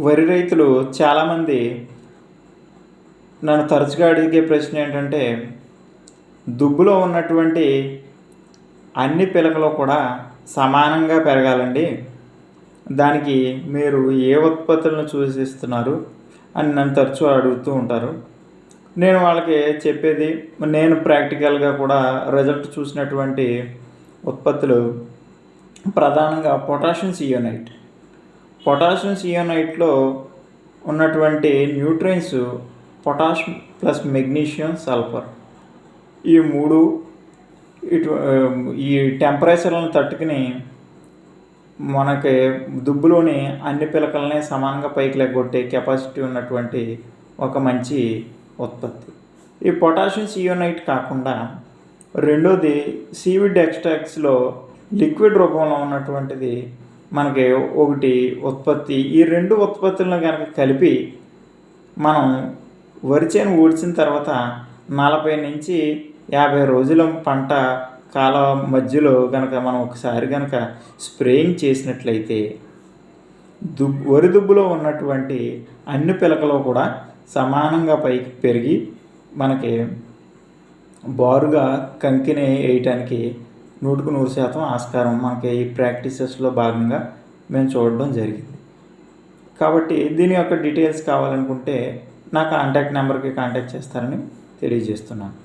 వరి రైతులు చాలామంది నన్ను తరచుగా అడిగే ప్రశ్న ఏంటంటే, దుబ్బులో ఉన్నటువంటి అన్ని పిలకలు కూడా సమానంగా పెరగాలండి, దానికి మీరు ఏ ఉత్పత్తులను సూచిస్తున్నారు అని నన్ను తరచూ అడుగుతూ ఉంటారు. నేను వాళ్ళకి చెప్పేది, నేను ప్రాక్టికల్గా కూడా రిజల్ట్ చూసినటువంటి ఉత్పత్తులు ప్రధానంగా పొటాషియం సియోనైట్లో ఉన్నటువంటి nutrients potash plus magnesium sulphur, ఈ మూడు ఈ టెంపరేచర్లను తట్టుకుని మనకి దుబ్బులోని అన్ని పిలకల్ని సమానంగా పైకి లెగ్గొట్టే కెపాసిటీ ఉన్నటువంటి ఒక మంచి ఉత్పత్తి. ఈ పొటాషియం సియోనైట్ కాకుండా రెండోది సీవిడ్ ఎక్స్ట్రాక్ట్స్లో లిక్విడ్ రూపంలో ఉన్నటువంటిది మనకి ఒకటి ఉత్పత్తి. ఈ రెండు ఉత్పత్తులను కనుక కలిపి మనం వరి చేను ఊడ్చిన తర్వాత 40 నుంచి 50 రోజుల పంట కాలం మధ్యలో కనుక మనం ఒకసారి కనుక స్ప్రేయింగ్ చేసినట్లయితే వరి దుబ్బులో ఉన్నటువంటి అన్ని పిలకలు కూడా సమానంగా పైకి పెరిగి మనకి బారుగా కంకిని వేయటానికి 100% ఆస్కారం మనకి ఈ ప్రాక్టీసెస్లో భాగంగా మేము చూడడం జరిగింది. కాబట్టి దీని యొక్క డీటెయిల్స్ కావాలనుకుంటే నా కాంటాక్ట్ నెంబర్కి కాంటాక్ట్ చేస్తారని తెలియజేస్తున్నాను.